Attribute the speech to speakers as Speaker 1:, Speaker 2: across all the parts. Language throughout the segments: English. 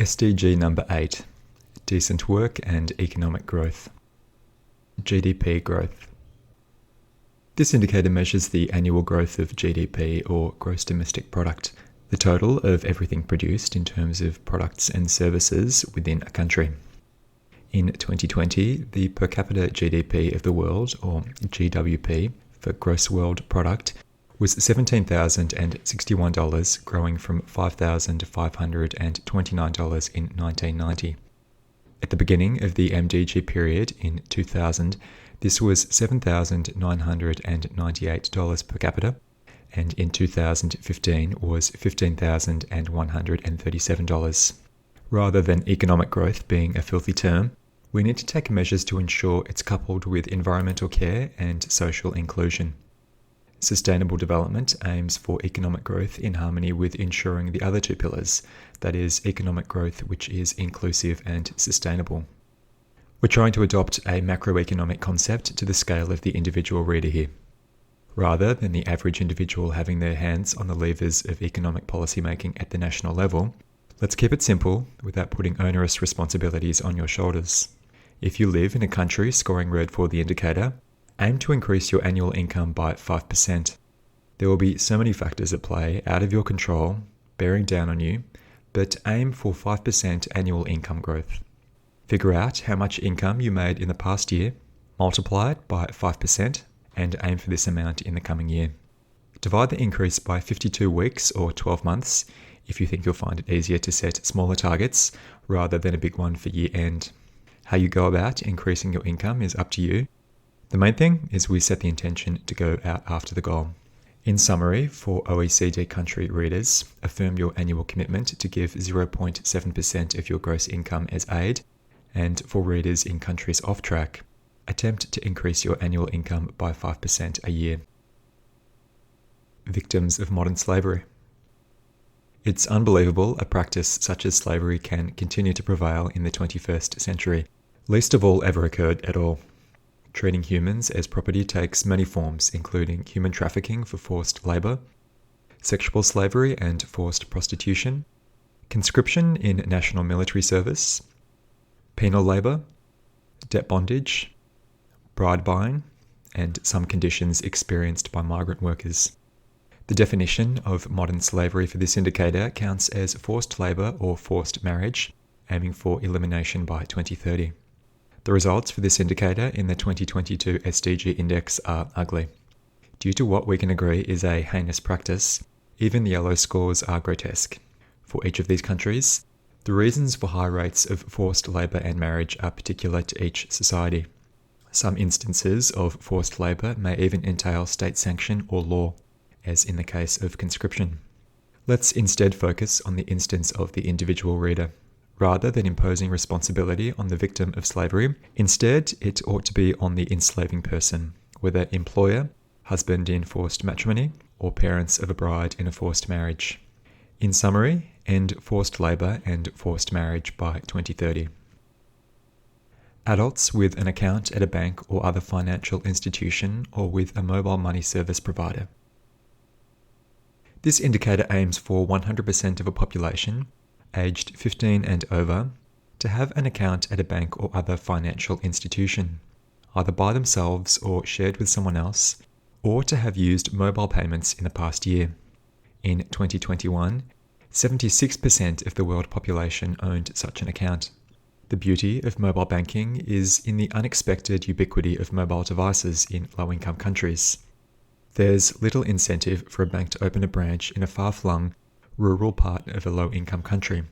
Speaker 1: SDG number 8, decent work and economic growth. GDP growth. This indicator measures the annual growth of GDP, or gross domestic product, the total of everything produced in terms of products and services within a country. In 2020, the per capita GDP of the world, or GWP, for gross world product, was $17,061, growing from $5,529 in 1990. At the beginning of the MDG period in 2000, this was $7,998 per capita, and in 2015 was $15,137. Rather than economic growth being a filthy term, we need to take measures to ensure it's coupled with environmental care and social inclusion. Sustainable development aims for economic growth in harmony with ensuring the other two pillars, that is, economic growth which is inclusive and sustainable. We're trying to adopt a macroeconomic concept to the scale of the individual reader here. Rather than the average individual having their hands on the levers of economic policymaking at the national level, let's keep it simple without putting onerous responsibilities on your shoulders. If you live in a country scoring red for the indicator, aim to increase your annual income by 5%. There will be so many factors at play out of your control, bearing down on you, but aim for 5% annual income growth. Figure out how much income you made in the past year, multiply it by 5%, and aim for this amount in the coming year. Divide the increase by 52 weeks or 12 months if you think you'll find it easier to set smaller targets rather than a big one for year end. How you go about increasing your income is up to you. The main thing is we set the intention to go out after the goal. In summary, for OECD country readers, affirm your annual commitment to give 0.7% of your gross income as aid, and for readers in countries off track, attempt to increase your annual income by 5% a year. Victims of modern slavery. It's unbelievable a practice such as slavery can continue to prevail in the 21st century, least of all ever occurred at all. Treating humans as property takes many forms, including human trafficking for forced labor, sexual slavery and forced prostitution, conscription in national military service, penal labor, debt bondage, bride buying, and some conditions experienced by migrant workers. The definition of modern slavery for this indicator counts as forced labor or forced marriage, aiming for elimination by 2030. The results for this indicator in the 2022 SDG index are ugly. Due to what we can agree is a heinous practice, even the yellow scores are grotesque. For each of these countries, the reasons for high rates of forced labour and marriage are particular to each society. Some instances of forced labour may even entail state sanction or law, as in the case of conscription. Let's instead focus on the instance of the individual reader. Rather than imposing responsibility on the victim of slavery, instead it ought to be on the enslaving person, whether employer, husband in forced matrimony, or parents of a bride in a forced marriage. In summary, end forced labour and forced marriage by 2030. Adults with an account at a bank or other financial institution or with a mobile money service provider. This indicator aims for 100% of a population aged 15 and over, to have an account at a bank or other financial institution, either by themselves or shared with someone else, or to have used mobile payments in the past year. In 2021, 76% of the world population owned such an account. The beauty of mobile banking is in the unexpected ubiquity of mobile devices in low-income countries. There's little incentive for a bank to open a branch in a far-flung, rural part of a low-income country.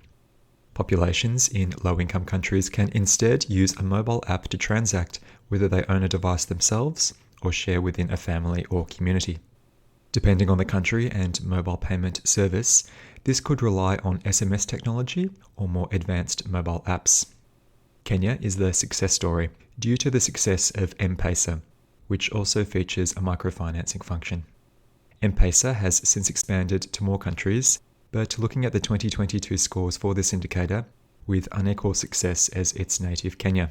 Speaker 1: Populations in low-income countries can instead use a mobile app to transact whether they own a device themselves or share within a family or community. Depending on the country and mobile payment service, this could rely on SMS technology or more advanced mobile apps. Kenya is the success story due to the success of M-Pesa, which also features a microfinancing function. M-Pesa has since expanded to more countries, but looking at the 2022 scores for this indicator, with unequal success as its native Kenya.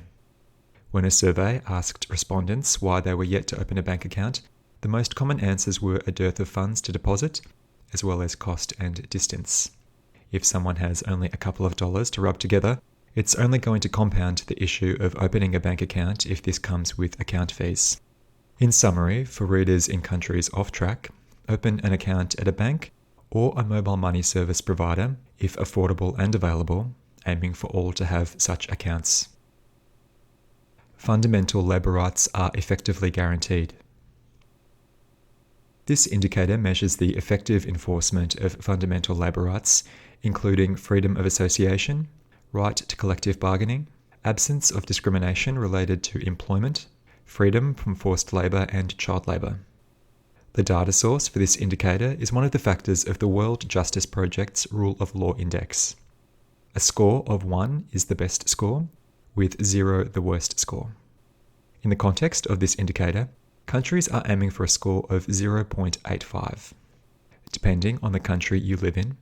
Speaker 1: When a survey asked respondents why they were yet to open a bank account, the most common answers were a dearth of funds to deposit, as well as cost and distance. If someone has only a couple of dollars to rub together, it's only going to compound the issue of opening a bank account if this comes with account fees. In summary, for readers in countries off track, open an account at a bank or a mobile money service provider if affordable and available, aiming for all to have such accounts. Fundamental labour rights are effectively guaranteed. This indicator measures the effective enforcement of fundamental labour rights, including freedom of association, right to collective bargaining, absence of discrimination related to employment, freedom from forced labour and child labour. The data source for this indicator is one of the factors of the World Justice Project's Rule of Law Index. A score of 1 is the best score, with 0 the worst score. In the context of this indicator, countries are aiming for a score of 0.85. Depending on the country you live in,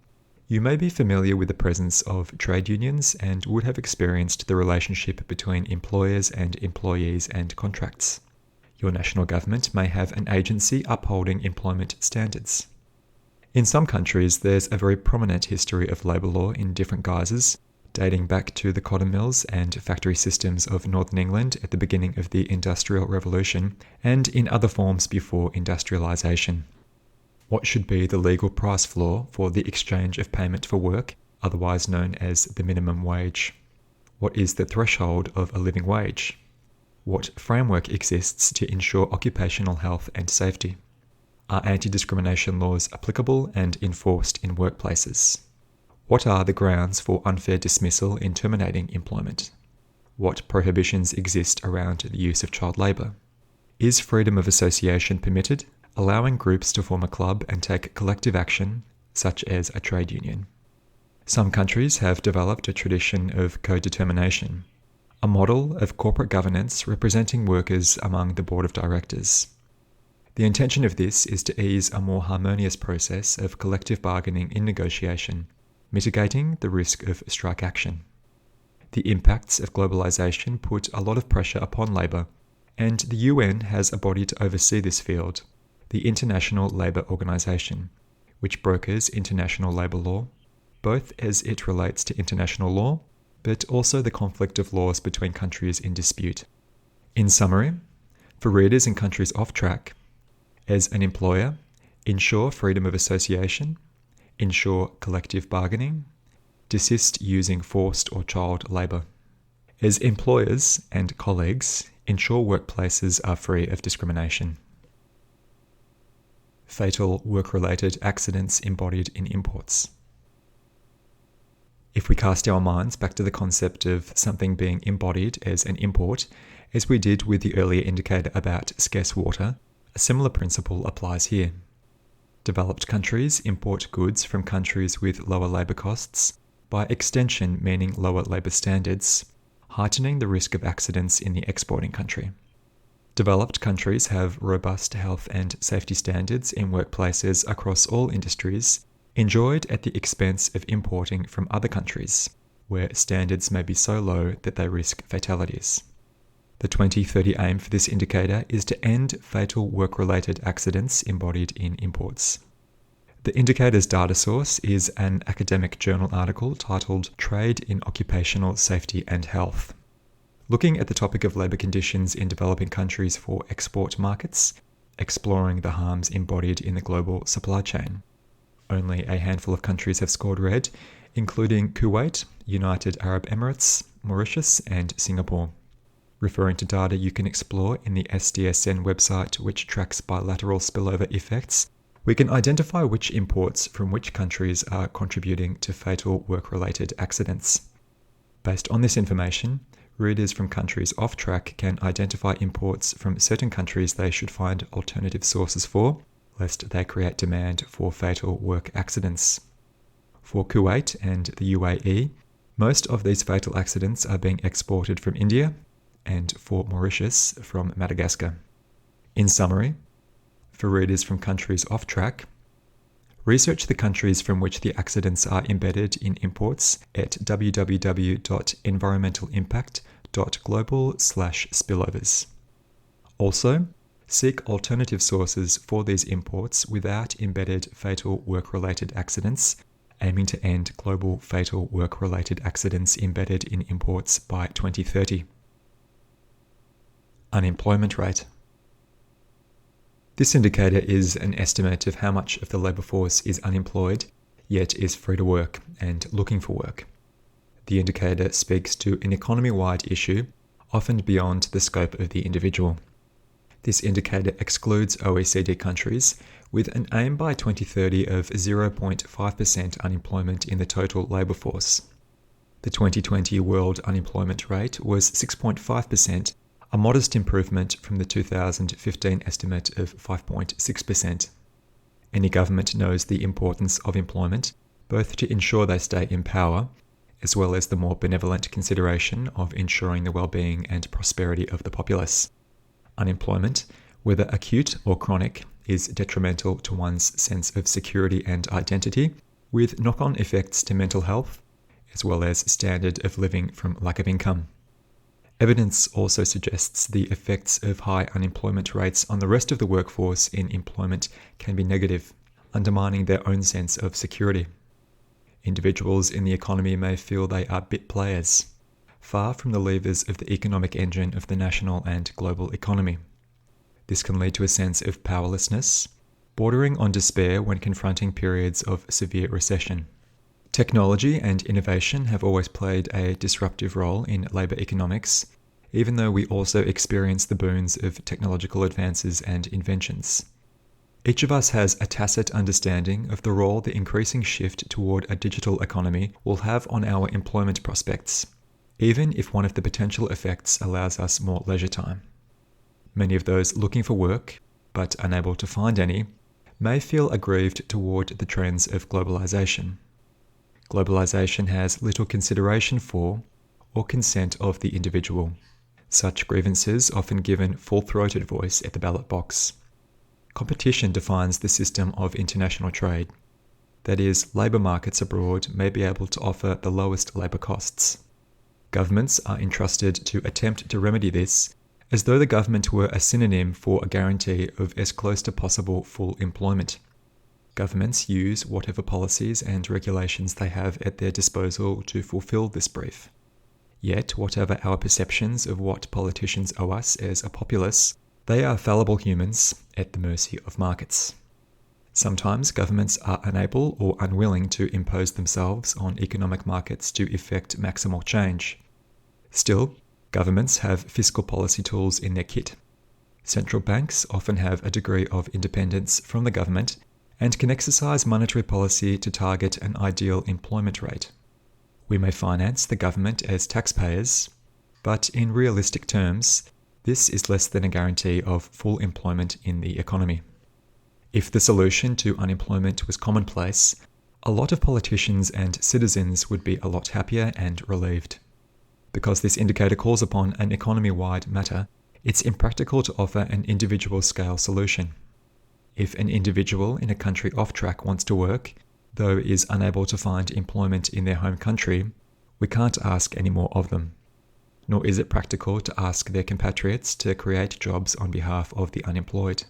Speaker 1: you may be familiar with the presence of trade unions and would have experienced the relationship between employers and employees and contracts. Your national government may have an agency upholding employment standards. In some countries, there's a very prominent history of labour law in different guises, dating back to the cotton mills and factory systems of northern England at the beginning of the Industrial Revolution, and in other forms before industrialisation. What should be the legal price floor for the exchange of payment for work, otherwise known as the minimum wage? What is the threshold of a living wage? What framework exists to ensure occupational health and safety? Are anti-discrimination laws applicable and enforced in workplaces? What are the grounds for unfair dismissal in terminating employment? What prohibitions exist around the use of child labour? Is freedom of association permitted, allowing groups to form a club and take collective action, such as a trade union? Some countries have developed a tradition of co-determination, a model of corporate governance representing workers among the board of directors. The intention of this is to ease a more harmonious process of collective bargaining in negotiation, mitigating the risk of strike action. The impacts of globalization put a lot of pressure upon labour, and the UN has a body to oversee this field, the International Labour Organization, which brokers international labour law, both as it relates to international law, but also the conflict of laws between countries in dispute. In summary, for readers in countries off track, as an employer, ensure freedom of association, ensure collective bargaining, desist using forced or child labour. As employers and colleagues, ensure workplaces are free of discrimination. Fatal work-related accidents embodied in imports. If we cast our minds back to the concept of something being embodied as an import, as we did with the earlier indicator about scarce water, a similar principle applies here. Developed countries import goods from countries with lower labour costs, by extension meaning lower labour standards, heightening the risk of accidents in the exporting country. Developed countries have robust health and safety standards in workplaces across all industries, enjoyed at the expense of importing from other countries, where standards may be so low that they risk fatalities. The 2030 aim for this indicator is to end fatal work-related accidents embodied in imports. The indicator's data source is an academic journal article titled Trade in Occupational Safety and Health. Looking at the topic of labour conditions in developing countries for export markets, exploring the harms embodied in the global supply chain. Only a handful of countries have scored red, including Kuwait, United Arab Emirates, Mauritius, and Singapore. Referring to data you can explore in the SDSN website, which tracks bilateral spillover effects, we can identify which imports from which countries are contributing to fatal work-related accidents. Based on this information, readers from countries off track can identify imports from certain countries they should find alternative sources for, lest they create demand for fatal work accidents. For Kuwait and the UAE, most of these fatal accidents are being exported from India, and for Mauritius from Madagascar. In summary, for readers from countries off track, research the countries from which the accidents are embedded in imports at www.environmentalimpact.global/spillovers. Also, seek alternative sources for these imports without embedded fatal work-related accidents aiming to end global fatal work-related accidents embedded in imports by 2030. Unemployment rate. This indicator is an estimate of how much of the labour force is unemployed, yet is free to work and looking for work. The indicator speaks to an economy-wide issue, often beyond the scope of the individual. This indicator excludes OECD countries, with an aim by 2030 of 0.5% unemployment in the total labour force. The 2020 world unemployment rate was 6.5%, a modest improvement from the 2015 estimate of 5.6%. Any government knows the importance of employment, both to ensure they stay in power, as well as the more benevolent consideration of ensuring the well-being and prosperity of the populace. Unemployment, whether acute or chronic, is detrimental to one's sense of security and identity, with knock-on effects to mental health, as well as standard of living from lack of income. Evidence also suggests the effects of high unemployment rates on the rest of the workforce in employment can be negative, undermining their own sense of security. Individuals in the economy may feel they are bit players, far from the levers of the economic engine of the national and global economy. This can lead to a sense of powerlessness, bordering on despair when confronting periods of severe recession. Technology and innovation have always played a disruptive role in labour economics, even though we also experience the boons of technological advances and inventions. Each of us has a tacit understanding of the role the increasing shift toward a digital economy will have on our employment prospects, even if one of the potential effects allows us more leisure time. Many of those looking for work, but unable to find any, may feel aggrieved toward the trends of globalization. Globalization has little consideration for or consent of the individual. Such grievances often given full-throated voice at the ballot box. Competition defines the system of international trade. That is, labour markets abroad may be able to offer the lowest labour costs. Governments are entrusted to attempt to remedy this, as though the government were a synonym for a guarantee of as close to possible full employment. Governments use whatever policies and regulations they have at their disposal to fulfill this brief. Yet, whatever our perceptions of what politicians owe us as a populace, they are fallible humans at the mercy of markets. Sometimes governments are unable or unwilling to impose themselves on economic markets to effect maximal change. Still, governments have fiscal policy tools in their kit. Central banks often have a degree of independence from the government and can exercise monetary policy to target an ideal employment rate. We may finance the government as taxpayers, but in realistic terms, this is less than a guarantee of full employment in the economy. If the solution to unemployment was commonplace, a lot of politicians and citizens would be a lot happier and relieved. Because this indicator calls upon an economy-wide matter, it's impractical to offer an individual scale solution. If an individual in a country off track wants to work, though is unable to find employment in their home country, we can't ask any more of them. Nor is it practical to ask their compatriots to create jobs on behalf of the unemployed.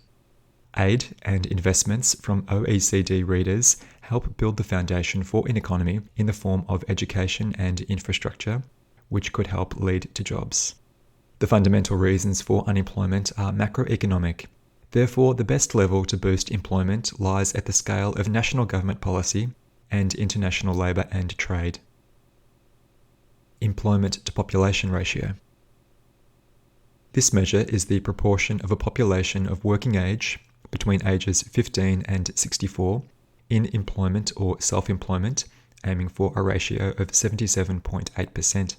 Speaker 1: Aid and investments from OECD readers help build the foundation for an economy in the form of education and infrastructure, which could help lead to jobs. The fundamental reasons for unemployment are macroeconomic. Therefore, the best level to boost employment lies at the scale of national government policy and international labour and trade. Employment to population ratio. This measure is the proportion of a population of working age between ages 15 and 64 in employment or self-employment, aiming for a ratio of 77.8%.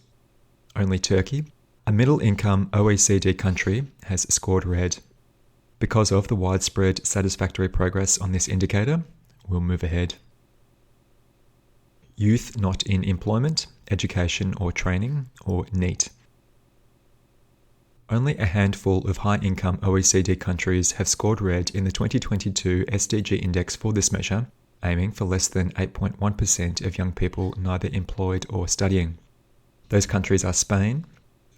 Speaker 1: Only Turkey, a middle-income OECD country, has scored red. Because of the widespread satisfactory progress on this indicator, we'll move ahead. Youth not in employment, education or training, or NEET. Only a handful of high-income OECD countries have scored red in the 2022 SDG index for this measure, aiming for less than 8.1% of young people neither employed or studying. Those countries are Spain,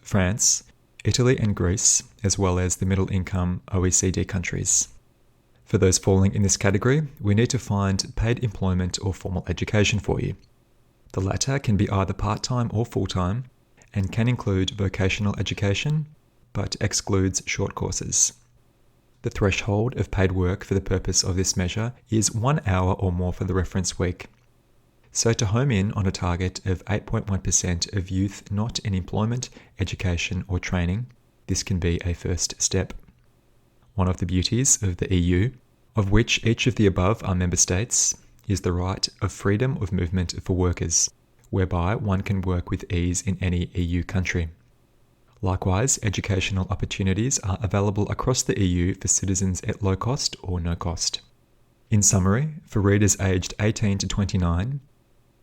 Speaker 1: France, Italy and Greece, as well as the middle-income OECD countries. For those falling in this category, we need to find paid employment or formal education for you. The latter can be either part-time or full-time and can include vocational education, but excludes short courses. The threshold of paid work for the purpose of this measure is 1 hour or more for the reference week. So to home in on a target of 8.1% of youth not in employment, education or training, this can be a first step. One of the beauties of the EU, of which each of the above are member states, is the right of freedom of movement for workers, whereby one can work with ease in any EU country. Likewise, educational opportunities are available across the EU for citizens at low cost or no cost. In summary, for readers aged 18 to 29,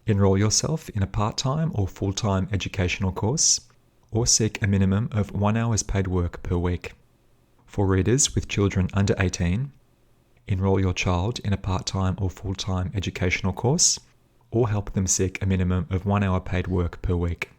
Speaker 1: enroll yourself in a part-time or full-time educational course, or seek a minimum of 1 hour's paid work per week. For readers with children under 18, enroll your child in a part-time or full-time educational course, or help them seek a minimum of 1 hour paid work per week.